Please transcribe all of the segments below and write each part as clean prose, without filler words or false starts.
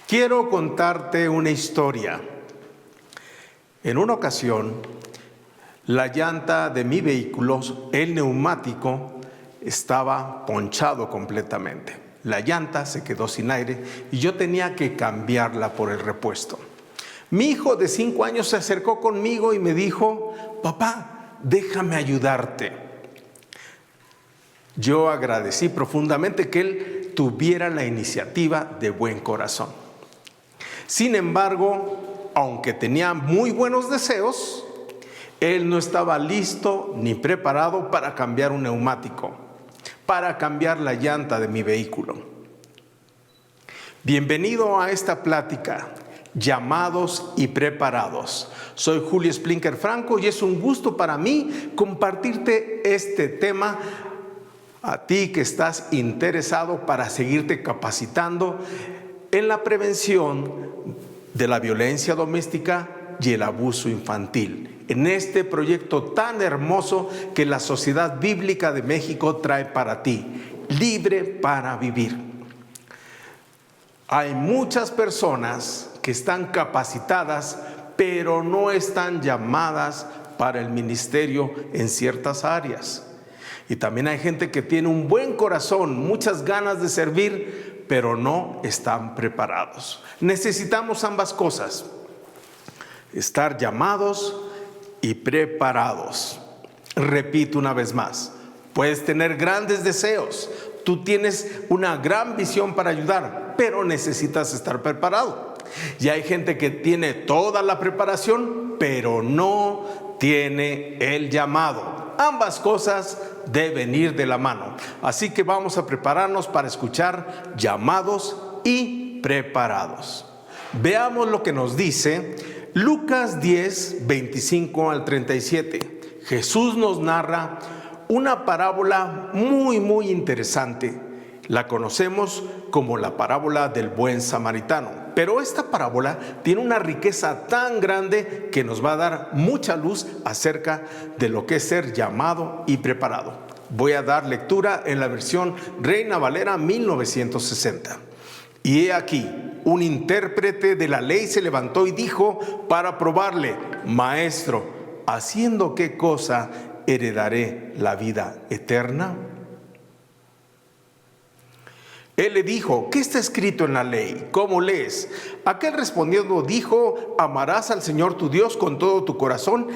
Quiero contarte una historia. En una ocasión, la llanta de mi vehículo, el neumático, estaba ponchado completamente. La llanta se quedó sin aire y yo tenía que cambiarla por el repuesto. Mi hijo de 5 años se acercó conmigo y me dijo: papá, déjame ayudarte. Yo agradecí profundamente que él tuviera la iniciativa de buen corazón. Sin embargo, aunque tenía muy buenos deseos, él no estaba listo ni preparado para cambiar un neumático, para cambiar la llanta de mi vehículo. Bienvenido a esta plática, Llamados y Preparados. Soy Julio Splinker Franco y es un gusto para mí compartirte este tema a ti que estás interesado para seguirte capacitando en la prevención de la violencia doméstica y el abuso infantil, en este proyecto tan hermoso que la Sociedad Bíblica de México trae para ti, Libre para Vivir. Hay muchas personas que están capacitadas, pero no están llamadas para el ministerio en ciertas áreas. Y también hay gente que tiene un buen corazón, muchas ganas de servir, pero no están preparados. Necesitamos ambas cosas: estar llamados y preparados. Repito una vez más, puedes tener grandes deseos, tú tienes una gran visión para ayudar, pero necesitas estar preparado. Y hay gente que tiene toda la preparación, pero no tiene el llamado. Ambas cosas deben ir de la mano. Así que vamos a prepararnos para escuchar Llamados y Preparados. Veamos lo que nos dice Lucas 10, 25 al 37. Jesús nos narra una parábola muy interesante. La conocemos como la parábola del buen samaritano. Pero esta parábola tiene una riqueza tan grande que nos va a dar mucha luz acerca de lo que es ser llamado y preparado. Voy a dar lectura en la versión Reina Valera 1960. Y he aquí, un intérprete de la ley se levantó y dijo para probarle: Maestro, ¿haciendo qué cosa heredaré la vida eterna? Él le dijo: ¿qué está escrito en la ley? ¿Cómo lees? Aquel respondiendo dijo: amarás al Señor tu Dios con todo tu corazón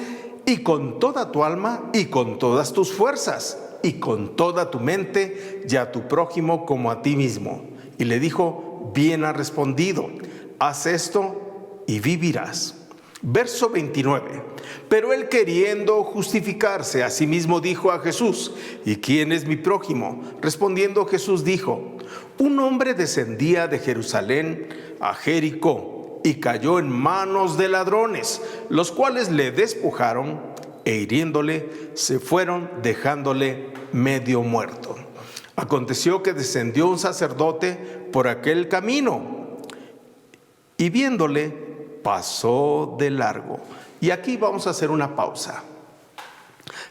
y con toda tu alma y con todas tus fuerzas y con toda tu mente, y a tu prójimo como a ti mismo. Y le dijo: bien has respondido, haz esto y vivirás. Verso 29. Pero él, queriendo justificarse a sí mismo, dijo a Jesús: ¿y quién es mi prójimo? Respondiendo Jesús dijo: un hombre descendía de Jerusalén a Jericó y cayó en manos de ladrones, los cuales le despojaron e hiriéndole se fueron, dejándole medio muerto. Aconteció que descendió un sacerdote por aquel camino y viéndole pasó de largo. Y aquí vamos a hacer una pausa.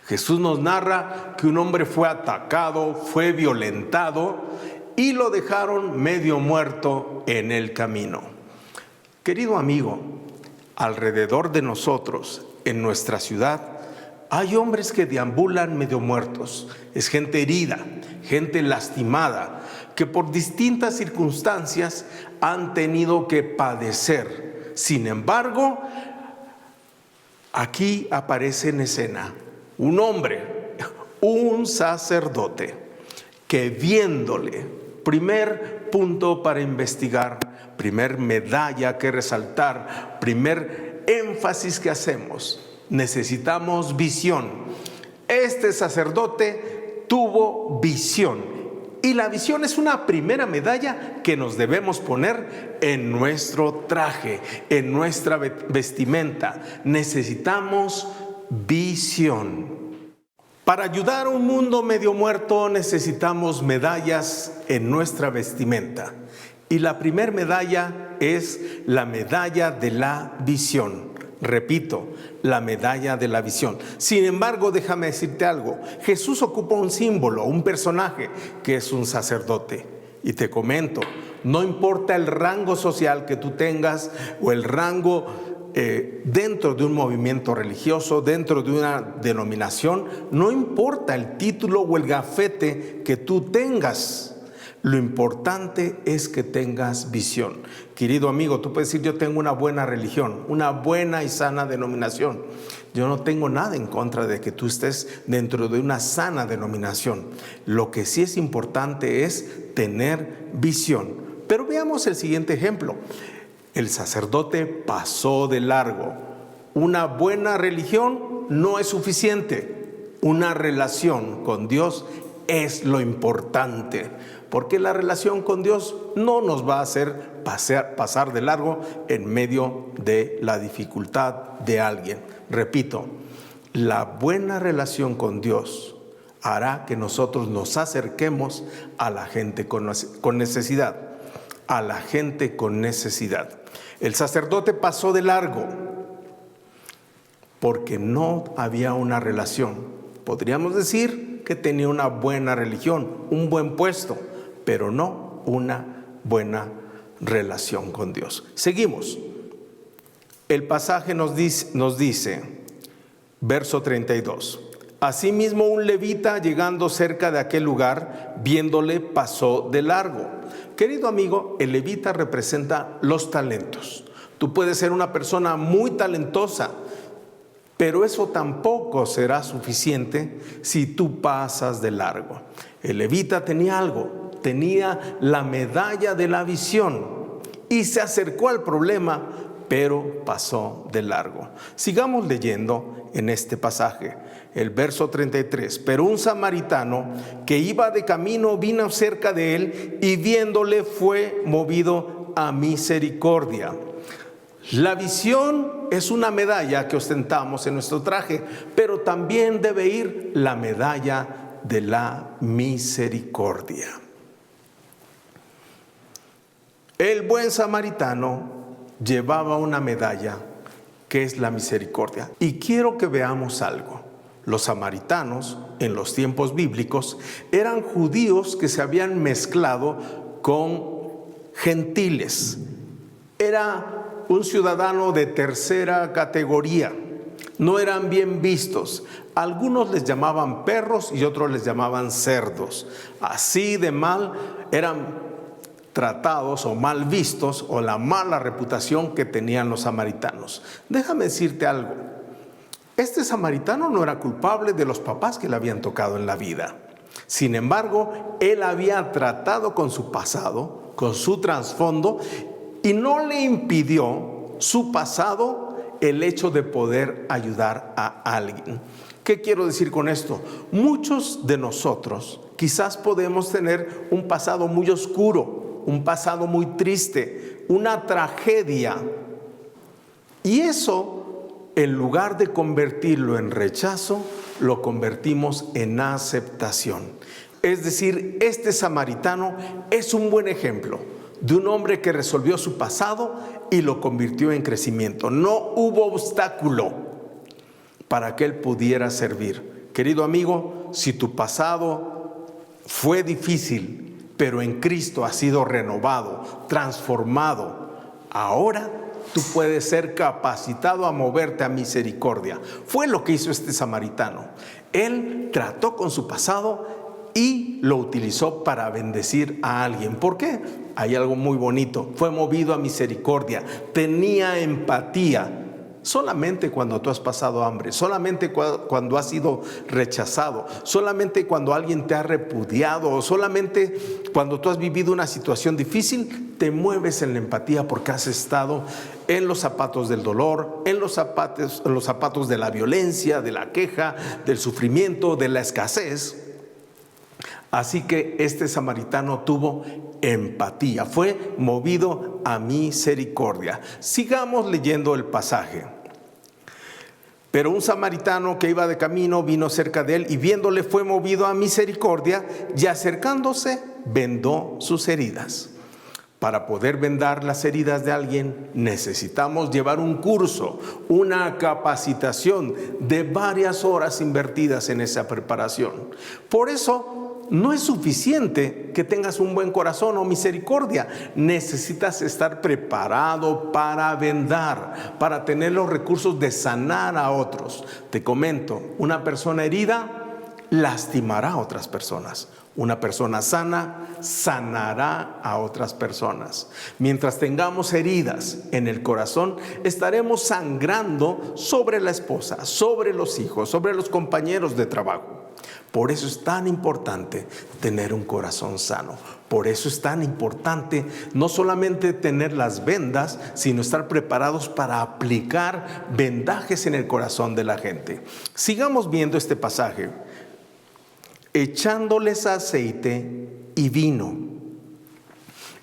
Jesús nos narra que un hombre fue atacado, fue violentado y lo dejaron medio muerto en el camino. Querido amigo, alrededor de nosotros, en nuestra ciudad, hay hombres que deambulan medio muertos. Es gente herida, gente lastimada, que por distintas circunstancias han tenido que padecer. Sin embargo, aquí aparece en escena un hombre, un sacerdote, que viéndole, primer punto para investigar, primer medalla que resaltar, primer énfasis que hacemos, necesitamos visión. Este sacerdote tuvo visión. Y la visión es una primera medalla que nos debemos poner en nuestro traje, en nuestra vestimenta. Necesitamos visión. Para ayudar a un mundo medio muerto necesitamos medallas en nuestra vestimenta. Y la primera medalla es la medalla de la visión. Repito, la medalla de la visión. Sin embargo, déjame decirte algo. Jesús ocupa un símbolo, un personaje, que es un sacerdote. Y te comento, no importa el rango social que tú tengas o el rango dentro de un movimiento religioso, dentro de una denominación, no importa el título o el gafete que tú tengas. Lo importante es que tengas visión. Querido amigo, tú puedes decir: yo tengo una buena religión, una buena y sana denominación. Yo no tengo nada en contra de que tú estés dentro de una sana denominación. Lo que sí es importante es tener visión. Pero veamos el siguiente ejemplo. El sacerdote pasó de largo. Una buena religión no es suficiente. Una relación con Dios es lo importante, porque la relación con Dios no nos va a hacer pasar de largo en medio de la dificultad de alguien. Repito, la buena relación con Dios hará que nosotros nos acerquemos a la gente con necesidad, a la gente con necesidad. El sacerdote pasó de largo porque no había una relación. Podríamos decir que tenía una buena religión, un buen puesto, pero no una buena relación con Dios. Seguimos. El pasaje nos dice, verso 32. Asimismo, un levita, llegando cerca de aquel lugar, viéndole, pasó de largo. Querido amigo, el levita representa los talentos. Tú puedes ser una persona muy talentosa, pero eso tampoco será suficiente si tú pasas de largo. El levita tenía algo, tenía la medalla de la visión y se acercó al problema, pero pasó de largo. Sigamos leyendo en este pasaje, el verso 33. Pero un samaritano que iba de camino vino cerca de él y viéndole fue movido a misericordia. La visión es una medalla que ostentamos en nuestro traje, pero también debe ir la medalla de la misericordia. El buen samaritano llevaba una medalla que es la misericordia. Y quiero que veamos algo. Los samaritanos en los tiempos bíblicos eran judíos que se habían mezclado con gentiles. Era un ciudadano de tercera categoría. No eran bien vistos. Algunos les llamaban perros y otros les llamaban cerdos. Así de mal eran tratados o mal vistos, o la mala reputación que tenían los samaritanos. Déjame decirte algo. Este samaritano no era culpable de los papás que le habían tocado en la vida. Sin embargo, él había tratado con su pasado, con su trasfondo, y no le impidió su pasado el hecho de poder ayudar a alguien. ¿Qué quiero decir con esto? Muchos de nosotros quizás podemos tener un pasado muy oscuro, un pasado muy triste, una tragedia. Y eso, en lugar de convertirlo en rechazo, lo convertimos en aceptación. Es decir, este samaritano es un buen ejemplo de un hombre que resolvió su pasado y lo convirtió en crecimiento. No hubo obstáculo para que él pudiera servir. Querido amigo, si tu pasado fue difícil, pero en Cristo has sido renovado, transformado, ahora tú puedes ser capacitado a moverte a misericordia. Fue lo que hizo este samaritano. Él trató con su pasado y lo utilizó para bendecir a alguien. ¿Por qué? Hay algo muy bonito. Fue movido a misericordia, tenía empatía. Solamente cuando tú has pasado hambre, solamente cuando has sido rechazado, solamente cuando alguien te ha repudiado, o solamente cuando tú has vivido una situación difícil, te mueves en la empatía porque has estado en los zapatos del dolor, en los zapatos de la violencia, de la queja, del sufrimiento, de la escasez. Así que este samaritano tuvo empatía, fue movido a misericordia. Sigamos leyendo el pasaje. Pero un samaritano que iba de camino vino cerca de él y viéndole fue movido a misericordia y acercándose vendó sus heridas. Para poder vendar las heridas de alguien necesitamos llevar un curso, una capacitación de varias horas invertidas en esa preparación. Por eso no es suficiente que tengas un buen corazón o misericordia. Necesitas estar preparado para vendar, para tener los recursos de sanar a otros. Te comento, una persona herida lastimará a otras personas. Una persona sana sanará a otras personas. Mientras tengamos heridas en el corazón, estaremos sangrando sobre la esposa, sobre los hijos, sobre los compañeros de trabajo. Por eso es tan importante tener un corazón sano. Por eso es tan importante no solamente tener las vendas, sino estar preparados para aplicar vendajes en el corazón de la gente. Sigamos viendo este pasaje. Echándoles aceite y vino.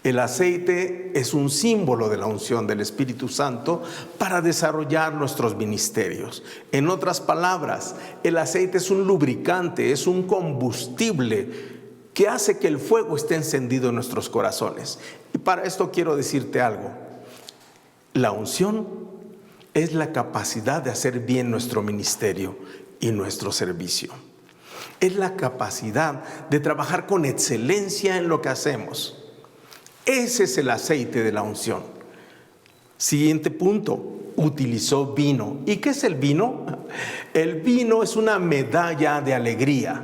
El aceite es un símbolo de la unción del Espíritu Santo para desarrollar nuestros ministerios. En otras palabras, el aceite es un lubricante, es un combustible que hace que el fuego esté encendido en nuestros corazones. Y para esto quiero decirte algo. La unción es la capacidad de hacer bien nuestro ministerio y nuestro servicio. Es la capacidad de trabajar con excelencia en lo que hacemos. Ese es el aceite de la unción. Siguiente punto, utilizó vino. ¿Y qué es el vino? El vino es una medalla de alegría.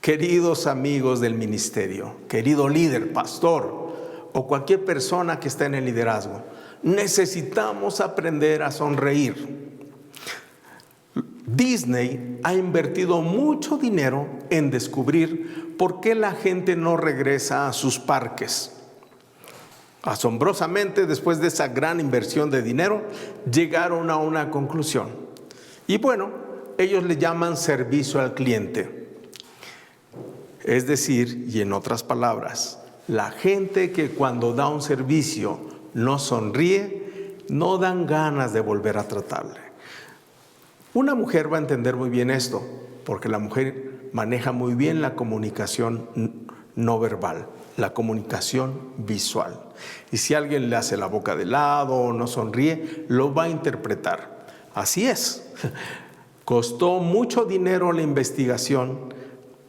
Queridos amigos del ministerio, querido líder, pastor o cualquier persona que esté en el liderazgo, necesitamos aprender a sonreír. Disney ha invertido mucho dinero en descubrir por qué la gente no regresa a sus parques. Asombrosamente, después de esa gran inversión de dinero, llegaron a una conclusión. Y bueno, ellos le llaman servicio al cliente. Es decir, y en otras palabras, la gente que cuando da un servicio no sonríe, no dan ganas de volver a tratarle. Una mujer va a entender muy bien esto, porque la mujer maneja muy bien la comunicación no verbal, la comunicación visual. Y si alguien le hace la boca de lado o no sonríe, lo va a interpretar. Así es. Costó mucho dinero la investigación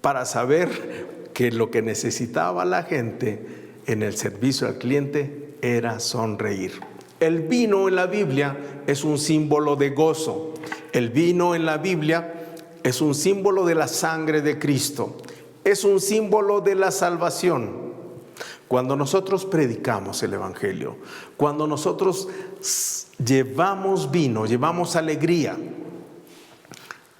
para saber que lo que necesitaba la gente en el servicio al cliente era sonreír. El vino en la Biblia es un símbolo de gozo. El vino en la Biblia es un símbolo de la sangre de Cristo. Es un símbolo de la salvación. Cuando nosotros predicamos el Evangelio, cuando nosotros llevamos vino, llevamos alegría,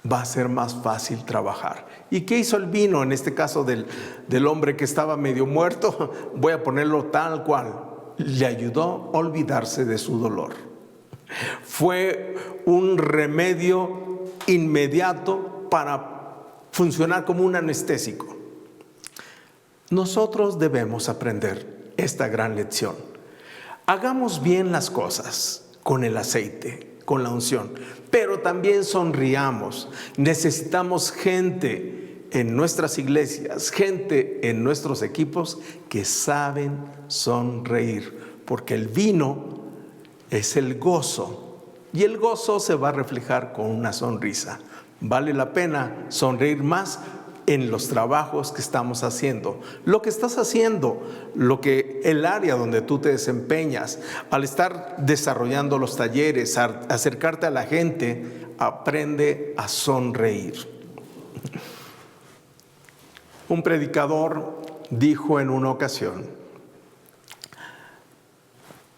va a ser más fácil trabajar. ¿Y qué hizo el vino en este caso del hombre que estaba medio muerto? Voy a ponerlo tal cual. Le ayudó a olvidarse de su dolor. Fue un remedio inmediato para funcionar como un anestésico. Nosotros debemos aprender esta gran lección. Hagamos bien las cosas con el aceite, con la unción, pero también sonriamos. Necesitamos gente en nuestras iglesias, gente en nuestros equipos que saben sonreír, porque el vino es el gozo y el gozo se va a reflejar con una sonrisa. Vale la pena sonreír más en los trabajos que estamos haciendo, lo que estás haciendo, el área donde tú te desempeñas. Al estar desarrollando los talleres, acercarte a la gente, aprende a sonreír. Un predicador dijo en una ocasión: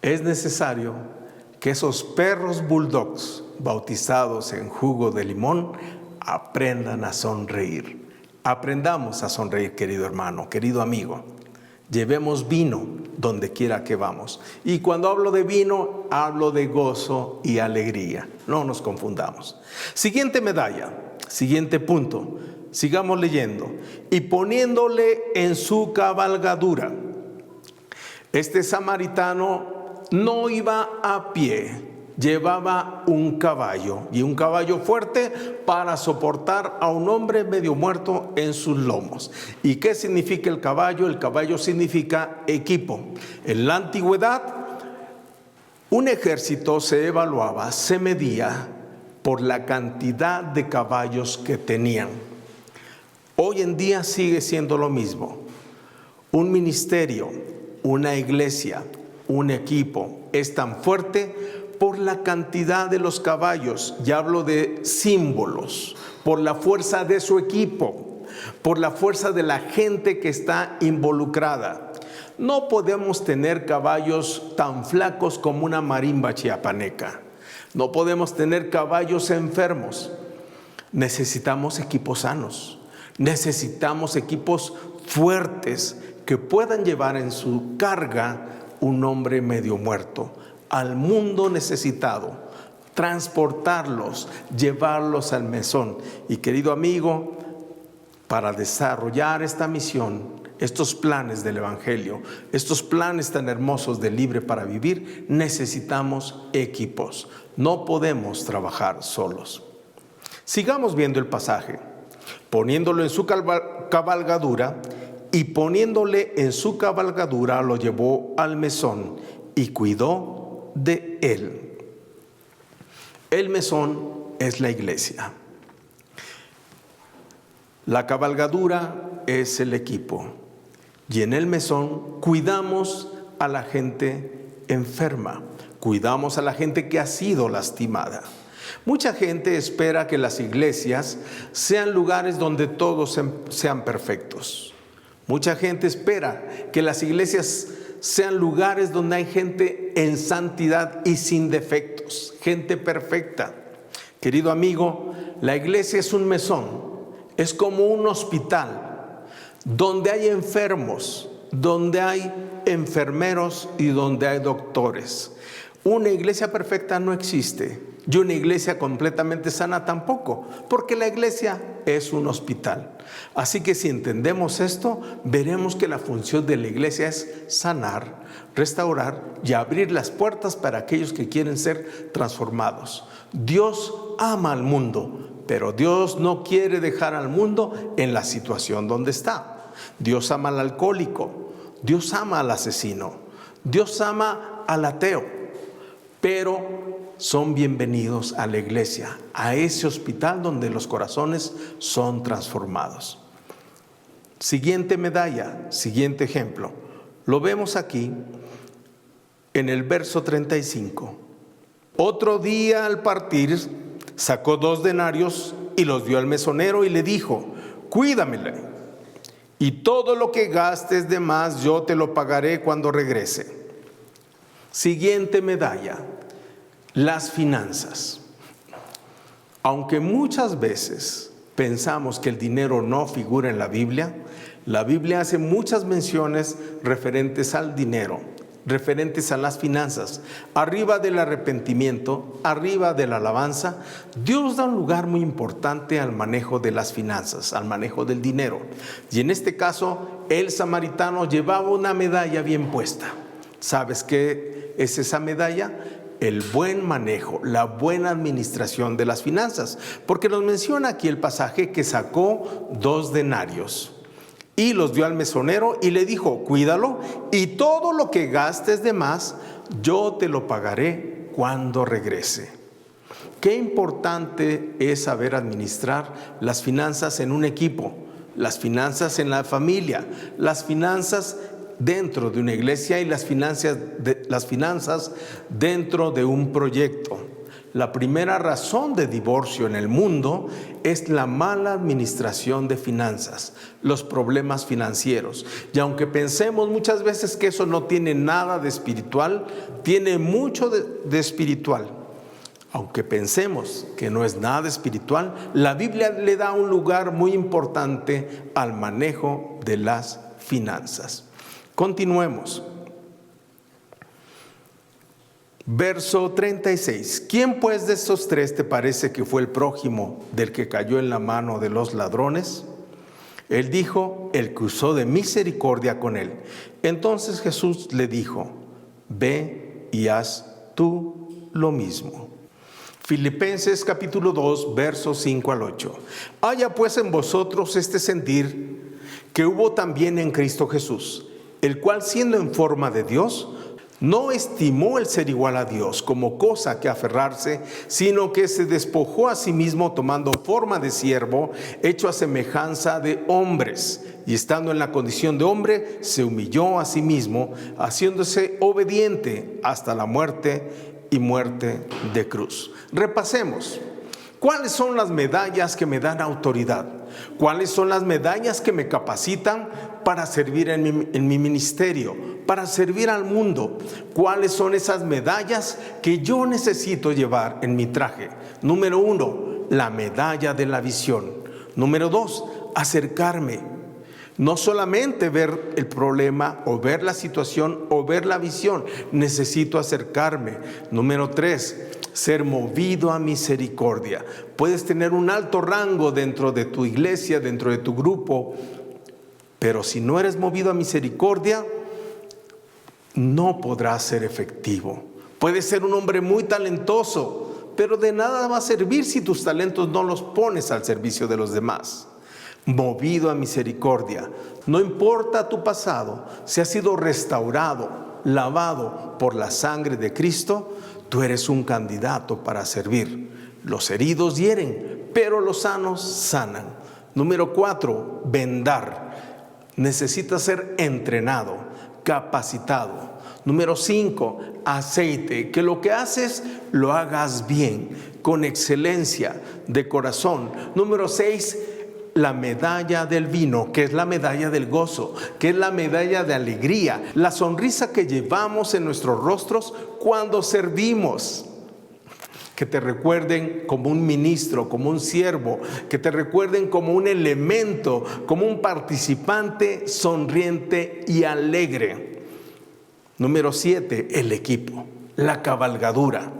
es necesario que esos perros bulldogs bautizados en jugo de limón aprendan a sonreír. Aprendamos a sonreír, querido hermano, querido amigo. Llevemos vino donde quiera que vamos. Y cuando hablo de vino, hablo de gozo y alegría. No nos confundamos. Siguiente medalla, siguiente punto. Sigamos leyendo. Y poniéndole en su cabalgadura. Este samaritano no iba a pie, llevaba un caballo, y un caballo fuerte para soportar a un hombre medio muerto en sus lomos. ¿Y qué significa el caballo? El caballo significa equipo. En la antigüedad, un ejército se evaluaba, se medía por la cantidad de caballos que tenían. Hoy en día sigue siendo lo mismo. Un ministerio, una iglesia, un equipo es tan fuerte por la cantidad de los caballos, y hablo de símbolos, por la fuerza de su equipo, por la fuerza de la gente que está involucrada. No podemos tener caballos tan flacos como una marimba chiapaneca. No podemos tener caballos enfermos. Necesitamos equipos sanos. Necesitamos equipos fuertes que puedan llevar en su carga un hombre medio muerto al mundo necesitado, transportarlos, llevarlos al mesón. Y querido amigo, para desarrollar esta misión, estos planes del Evangelio, estos planes tan hermosos de Libre para Vivir, necesitamos equipos. No podemos trabajar solos. Sigamos viendo el pasaje. Poniéndolo en su cabalgadura, y poniéndole en su cabalgadura lo llevó al mesón y cuidó de él. El mesón es la iglesia. La cabalgadura es el equipo. Y en el mesón cuidamos a la gente enferma, cuidamos a la gente que ha sido lastimada. Mucha gente espera que las iglesias sean lugares donde todos sean perfectos. Mucha gente espera que las iglesias sean lugares donde hay gente en santidad y sin defectos, gente perfecta. Querido amigo, la iglesia es un mesón, es como un hospital donde hay enfermos, donde hay enfermeros y donde hay doctores. Una iglesia perfecta no existe. Y una iglesia completamente sana tampoco, porque la iglesia es un hospital. Así que si entendemos esto, veremos que la función de la iglesia es sanar, restaurar y abrir las puertas para aquellos que quieren ser transformados. Dios ama al mundo, pero Dios no quiere dejar al mundo en la situación donde está. Dios ama al alcohólico, Dios ama al asesino, Dios ama al ateo, pero son bienvenidos a la iglesia, a ese hospital donde los corazones son transformados. Siguiente medalla, siguiente ejemplo. Lo vemos aquí en el verso 35. Otro día al partir sacó 2 denarios y los dio al mesonero y le dijo: cuídamela, y todo lo que gastes de más yo te lo pagaré cuando regrese. Siguiente medalla. Las finanzas. Aunque muchas veces pensamos que el dinero no figura en la Biblia hace muchas menciones referentes al dinero, referentes a las finanzas. Arriba del arrepentimiento, arriba de la alabanza, Dios da un lugar muy importante al manejo de las finanzas, al manejo del dinero. Y en este caso, el samaritano llevaba una medalla bien puesta. ¿Sabes qué es esa medalla? El buen manejo, la buena administración de las finanzas, porque nos menciona aquí el pasaje que sacó 2 denarios y los dio al mesonero y le dijo: cuídalo, y todo lo que gastes de más yo te lo pagaré cuando regrese. Qué importante es saber administrar las finanzas en un equipo, las finanzas en la familia, las finanzas dentro de una iglesia y las finanzas dentro de un proyecto. La primera razón de divorcio en el mundo es la mala administración de finanzas, los problemas financieros. Y aunque pensemos muchas veces que eso no tiene nada de espiritual, tiene mucho de espiritual. Aunque pensemos que no es nada espiritual, la Biblia le da un lugar muy importante al manejo de las finanzas. Continuemos. Verso 36. ¿Quién pues de estos 3 te parece que fue el prójimo del que cayó en la mano de los ladrones? Él dijo: el que usó de misericordia con él. Entonces Jesús le dijo: ve y haz tú lo mismo. Filipenses capítulo 2, versos 5 al 8. Haya pues en vosotros este sentir que hubo también en Cristo Jesús, el cual siendo en forma de Dios, no estimó el ser igual a Dios como cosa que aferrarse, sino que se despojó a sí mismo tomando forma de siervo, hecho a semejanza de hombres. Y estando en la condición de hombre, se humilló a sí mismo, haciéndose obediente hasta la muerte y muerte de cruz. Repasemos. ¿Cuáles son las medallas que me dan autoridad? ¿Cuáles son las medallas que me capacitan para servir en mi ministerio, para servir al mundo? ¿Cuáles son esas medallas que yo necesito llevar en mi traje? Número 1, la medalla de la visión. Número 2, acercarme. No solamente ver el problema o ver la situación o ver la visión, necesito acercarme. Número 3, ser movido a misericordia. Puedes tener un alto rango dentro de tu iglesia, dentro de tu grupo, pero si no eres movido a misericordia, no podrás ser efectivo. Puedes ser un hombre muy talentoso, pero de nada va a servir si tus talentos no los pones al servicio de los demás. Movido a misericordia. No importa tu pasado, si has sido restaurado, lavado por la sangre de Cristo, tú eres un candidato para servir. Los heridos hieren, pero los sanos sanan. Número 4, vendar. Necesitas ser entrenado, capacitado. Número 5, aceite. Que lo que haces lo hagas bien, con excelencia de corazón. Número 6, la medalla del vino, que es la medalla del gozo, que es la medalla de alegría, la sonrisa que llevamos en nuestros rostros cuando servimos. Que te recuerden como un ministro, como un siervo, que te recuerden como un elemento, como un participante sonriente y alegre. Número 7, el equipo, la cabalgadura.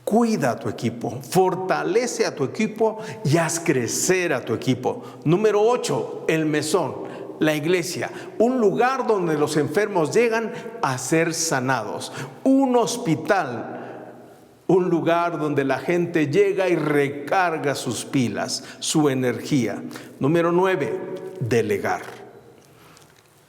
Cuida a tu equipo, fortalece a tu equipo y haz crecer a tu equipo. Número 8, el mesón, la iglesia, un lugar donde los enfermos llegan a ser sanados. Un hospital, un lugar donde la gente llega y recarga sus pilas, su energía. Número 9, delegar.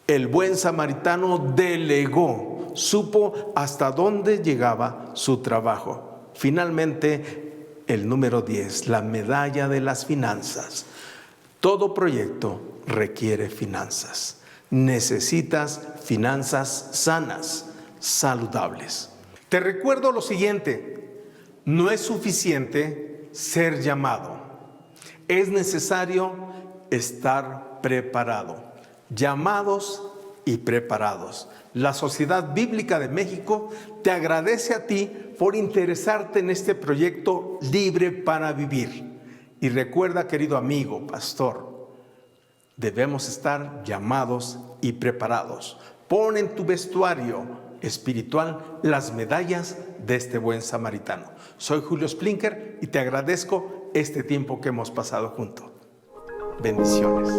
El buen samaritano delegó, supo hasta dónde llegaba su trabajo. Finalmente, el número 10, la medalla de las finanzas. Todo proyecto requiere finanzas. Necesitas finanzas sanas, saludables. Te recuerdo lo siguiente: no es suficiente ser llamado. Es necesario estar preparado. Llamados y preparados. La Sociedad Bíblica de México te agradece a ti por interesarte en este proyecto Libre para Vivir. Y recuerda, querido amigo, pastor, debemos estar llamados y preparados. Pon en tu vestuario espiritual las medallas de este buen samaritano. Soy Julio Splinker y te agradezco este tiempo que hemos pasado juntos. Bendiciones.